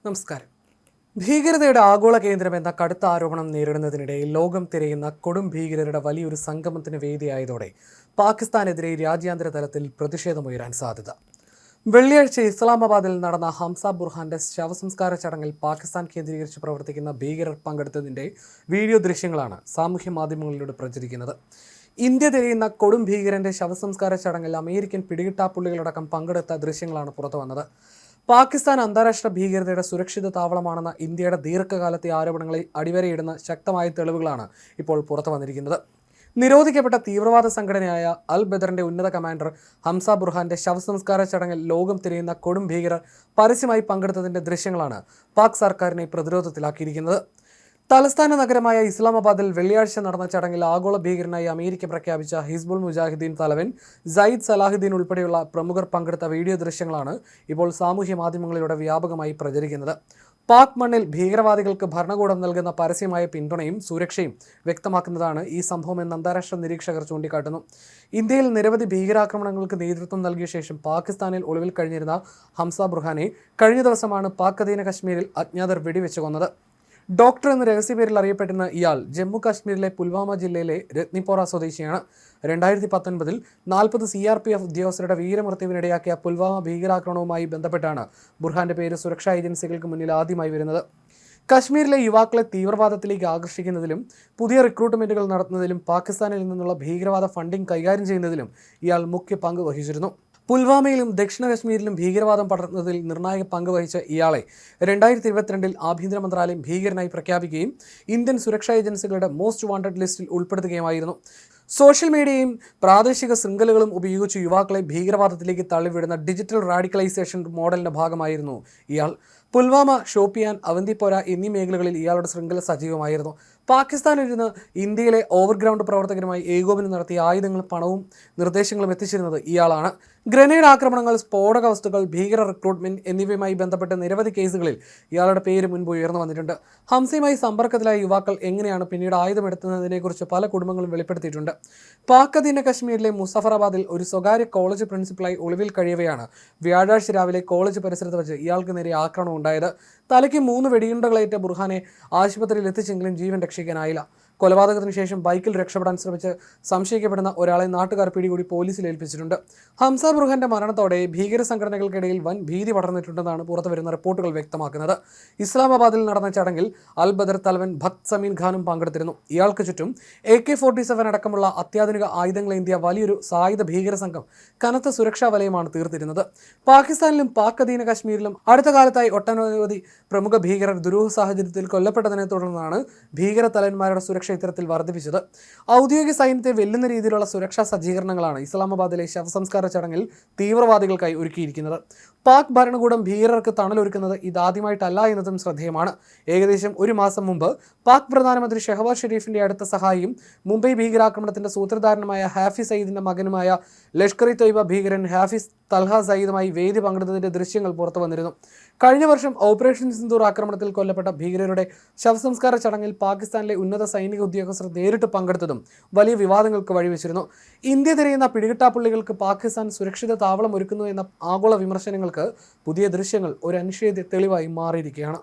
നമസ്കാരം. ഭീകരതയുടെ ആഗോള കേന്ദ്രം എന്ന കടുത്ത ആരോപണം നേരിടുന്നതിനിടയിൽ ലോകം തിരയുന്ന കൊടും ഭീകരരുടെ വലിയൊരു സംഗമത്തിന് വേദിയായതോടെ പാകിസ്ഥാനെതിരെ രാജ്യാന്തര തലത്തിൽ പ്രതിഷേധമുയരാൻ സാധ്യത. വെള്ളിയാഴ്ച ഇസ്ലാമാബാദിൽ നടന്ന ഹംസ ബുർഹാന്റെ ശവസംസ്കാര ചടങ്ങിൽ പാകിസ്ഥാൻ കേന്ദ്രീകരിച്ച് പ്രവർത്തിക്കുന്ന ഭീകരർ പങ്കെടുത്തതിന്റെ വീഡിയോ ദൃശ്യങ്ങളാണ് സാമൂഹ്യ മാധ്യമങ്ങളിലൂടെ പ്രചരിക്കുന്നത്. ഇന്ത്യ തിരയുന്ന കൊടും ഭീകരന്റെ ശവസംസ്കാര ചടങ്ങിൽ അമേരിക്കൻ പിടികിട്ടാപ്പുള്ളികളടക്കം പങ്കെടുത്ത ദൃശ്യങ്ങളാണ് പുറത്തുവന്നത്. പാകിസ്ഥാൻ അന്താരാഷ്ട്ര ഭീകരതയുടെ സുരക്ഷിത താവളമാണെന്ന ഇന്ത്യയുടെ ദീർഘകാലത്തെ ആരോപണങ്ങളിൽ അടിവരയിടുന്ന ശക്തമായ തെളിവുകളാണ് ഇപ്പോൾ പുറത്തു വന്നിരിക്കുന്നത്. നിരോധിക്കപ്പെട്ട തീവ്രവാദ സംഘടനയായ അൽ ബദറിന്റെ ഉന്നത കമാൻഡർ ഹംസ ബുർഹാന്റെ ശവസംസ്കാര ചടങ്ങിൽ ലോകം തിരയുന്ന കൊടും ഭീകരർ പരസ്യമായി പങ്കെടുത്തതിന്റെ ദൃശ്യങ്ങളാണ് പാക് സർക്കാരിനെ പ്രതിരോധത്തിലാക്കിയിരിക്കുന്നത്. തലസ്ഥാന നഗരമായ ഇസ്ലാമാബാദിൽ വെള്ളിയാഴ്ച നടന്ന ചടങ്ങിൽ ആഗോള ഭീകരനായി അമേരിക്ക പ്രഖ്യാപിച്ച ഹിസ്ബുൾ മുജാഹിദ്ദീൻ തലവൻ സയ്യിദ് സലാഹുദ്ദീൻ ഉൾപ്പെടെയുള്ള പ്രമുഖർ പങ്കെടുത്ത വീഡിയോ ദൃശ്യങ്ങളാണ് ഇപ്പോൾ സാമൂഹ്യ മാധ്യമങ്ങളിലൂടെ വ്യാപകമായി പ്രചരിക്കുന്നത്. പാക് മണ്ണിൽ ഭീകരവാദികൾക്ക് ഭരണകൂടം നൽകുന്ന പരസ്യമായ പിന്തുണയും സുരക്ഷയും വ്യക്തമാക്കുന്നതാണ് ഈ സംഭവമെന്ന് അന്താരാഷ്ട്ര നിരീക്ഷകർ ചൂണ്ടിക്കാട്ടുന്നു. ഇന്ത്യയിൽ നിരവധി ഭീകരാക്രമണങ്ങൾക്ക് നേതൃത്വം നൽകിയ ശേഷം പാകിസ്ഥാനിൽ ഒളിവിൽ കഴിഞ്ഞിരുന്ന ഹംസ ബുർഹാനെ കഴിഞ്ഞ ദിവസമാണ് പാക് അധീന കശ്മീരിൽ അജ്ഞാതർ വെടിവെച്ച് കൊന്നത്. ഡോക്ടർ എന്ന രഹസ്യപേരിൽ അറിയപ്പെടുന്ന ഇയാൾ ജമ്മു കാശ്മീരിലെ പുൽവാമ ജില്ലയിലെ രത്നിപ്പോറ സ്വദേശിയാണ്. 2019 40 CRPF ഉദ്യോഗസ്ഥരുടെ വീരമൃത്യുവിനിടയാക്കിയ പുൽവാമ ഭീകരാക്രമണവുമായി ബന്ധപ്പെട്ടാണ് ബുർഹാന്റെ പേര് സുരക്ഷാ ഏജൻസികൾക്ക് മുന്നിൽ ആദ്യമായി വരുന്നത്. കശ്മീരിലെ യുവാക്കളെ തീവ്രവാദത്തിലേക്ക് ആകർഷിക്കുന്നതിലും പുതിയ റിക്രൂട്ട്മെന്റുകൾ നടത്തുന്നതിലും പാകിസ്ഥാനിൽ നിന്നുള്ള ഭീകരവാദ ഫണ്ടിംഗ് കൈകാര്യം ചെയ്യുന്നതിലും ഇയാൾ മുഖ്യ പങ്ക് വഹിച്ചിരുന്നു. പുൽവാമയിലും ദക്ഷിണ കശ്മീരിലും ഭീകരവാദം പടർന്നതിൽ നിർണായക പങ്ക് വഹിച്ച ഇയാളെ 2022 ആഭ്യന്തര മന്ത്രാലയം ഭീകരനായി പ്രഖ്യാപിക്കുകയും ഇന്ത്യൻ സുരക്ഷാ ഏജൻസികളുടെ മോസ്റ്റ് വാണ്ടഡ് ലിസ്റ്റിൽ ഉൾപ്പെടുത്തുകയുമായിരുന്നു. സോഷ്യൽ മീഡിയയും പ്രാദേശിക ശൃംഖലകളും ഉപയോഗിച്ച് യുവാക്കളെ ഭീകരവാദത്തിലേക്ക് തള്ളിവിടുന്ന ഡിജിറ്റൽ റാഡിക്കലൈസേഷൻ മോഡലിന്റെ ഭാഗമായിരുന്നു ഇയാൾ. പുൽവാമ, ഷോപ്പിയാൻ, അവന്തിപ്പോര എന്നീ മേഖലകളിൽ ഇയാളുടെ ശൃംഖല സജീവമായിരുന്നു. പാകിസ്ഥാനിൽ നിന്ന് ഇന്ത്യയിലെ ഓവർഗ്രൗണ്ട് പ്രവർത്തകരുമായി ഏകോപനം നടത്തിയ ആയുധങ്ങളും പണവും നിർദ്ദേശങ്ങളും എത്തിച്ചിരുന്നത് ഇയാളാണ്. ഗ്രനേഡ് ആക്രമണങ്ങൾ, സ്ഫോടക വസ്തുക്കൾ, ഭീകര റിക്രൂട്ട്മെന്റ് എന്നിവയുമായി ബന്ധപ്പെട്ട നിരവധി കേസുകളിൽ ഇയാളുടെ പേര് മുൻപ് ഉയർന്നു വന്നിട്ടുണ്ട്. ഹംസയുമായി സമ്പർക്കത്തിലായ യുവാക്കൾ എങ്ങനെയാണ് പിന്നീട് ആയുധമെടുത്തതിനെക്കുറിച്ച് പല കുടുംബങ്ങളും വെളിപ്പെടുത്തിയിട്ടുണ്ട്. പാക് അധീന കശ്മീരിലെ മുസഫറാബാദിൽ ഒരു സ്വകാര്യ കോളേജ് പ്രിൻസിപ്പലായി ഒളിവിൽ കഴിയവെയാണ് വ്യാഴാഴ്ച രാവിലെ കോളേജ് പരിസരത്ത് വെച്ച് ഇയാൾക്ക് നേരെ ആക്രമണം ഉണ്ടായത്. തലയ്ക്ക് 3 വെടിയുണ്ടകളേറ്റ ബുർഹാനെ ആശുപത്രിയിൽ എത്തിച്ചെങ്കിലും ജീവൻ രക്ഷിക്കാനായില്ല. കൊലപാതകത്തിന് ശേഷം ബൈക്കിൽ രക്ഷപ്പെടാൻ ശ്രമിച്ച് സംശയിക്കപ്പെടുന്ന ഒരാളെ നാട്ടുകാർ പിടികൂടി പോലീസിൽ ഏൽപ്പിച്ചിട്ടുണ്ട്. ഹംസ ബുർഹാന്റെ മരണത്തോടെ ഭീകര സംഘടനകൾക്കിടയിൽ വൻ ഭീതി പടർന്നിട്ടുണ്ടെന്നാണ് പുറത്തുവരുന്ന റിപ്പോർട്ടുകൾ വ്യക്തമാക്കുന്നത്. ഇസ്ലാമാബാദിൽ നടന്ന ചടങ്ങിൽ അൽ ബദർ തലവൻ ഭക്ത് സമീൻ ഖാനും പങ്കെടുത്തിരുന്നു. ഇയാൾക്ക് ചുറ്റും AK-47 അടക്കമുള്ള അത്യാധുനിക ആയുധങ്ങളേന്തിയ വലിയൊരു സായുധ ഭീകര സംഘം കനത്ത സുരക്ഷാ വലയമാണ് തീർത്തിരുന്നത്. പാകിസ്ഥാനിലും പാക് അധീന കശ്മീരിലും അടുത്ത കാലത്തായി ഒട്ടനവധി പ്രമുഖ ഭീകരർ ദുരൂഹ സാഹചര്യത്തിൽ കൊല്ലപ്പെട്ടതിനെ തുടർന്നാണ് ഭീകര തലവന്മാരുടെ സുരക്ഷ ഇത്തരത്തിൽ വർദ്ധിപ്പിച്ചത്. ഔദ്യോഗിക സൈന്യത്തെ വെല്ലുന്ന രീതിയിലുള്ള സുരക്ഷാ സജ്ജീകരണങ്ങളാണ് ഇസ്ലാമാബാദിലെ ശവസംസ്കാര ചടങ്ങിൽ തീവ്രവാദികൾക്കായി ഒരുക്കിയിരിക്കുന്നത്. പാക് ഭരണകൂടം ഭീകരർക്ക് തണലൊരുക്കുന്നത് ഇതാദ്യമായിട്ടല്ല എന്നതും ശ്രദ്ധേയമാണ്. ഏകദേശം 1 മാസം മുമ്പ് പാക് പ്രധാനമന്ത്രി ഷെഹബാസ് ഷെരീഫിന്റെ അടുത്ത സഹായിയും മുംബൈ ഭീകരാക്രമണത്തിന്റെ സൂത്രധാരനുമായ ഹാഫിസ് സയ്യിദിന്റെ മകനുമായ ലഷ്കർ-ഇ-തൊയ്ബ ഭീകരൻ ഹാഫിസ് തൽഹ സയ്യിദുമായി വേദി പങ്കെടുത്തതിന്റെ ദൃശ്യങ്ങൾ പുറത്തു വന്നിരുന്നു. കഴിഞ്ഞ വർഷം ഓപ്പറേഷൻ സിന്ദൂർ ആക്രമണത്തിൽ കൊല്ലപ്പെട്ട ഭീകരരുടെ ശവസംസ്കാര ചടങ്ങിൽ പാകിസ്ഥാനിലെ ഉന്നത സൈനിക ഉദ്യോഗസ്ഥർ നേരിട്ട് പങ്കെടുത്തതും വലിയ വിവാദങ്ങൾക്ക് വഴിവെച്ചിരുന്നു. ഇന്ത്യ തിരയുന്ന പിടികിട്ടാപ്പുള്ളികൾക്ക് പാകിസ്ഥാൻ സുരക്ഷിത താവളം ഒരുക്കുന്നു എന്ന ആഗോള വിമർശനങ്ങൾക്ക് പുതിയ ദൃശ്യങ്ങൾ ഒരു അനിഷേധ്യ തെളിവായി മാറിയിരിക്കുകയാണ്.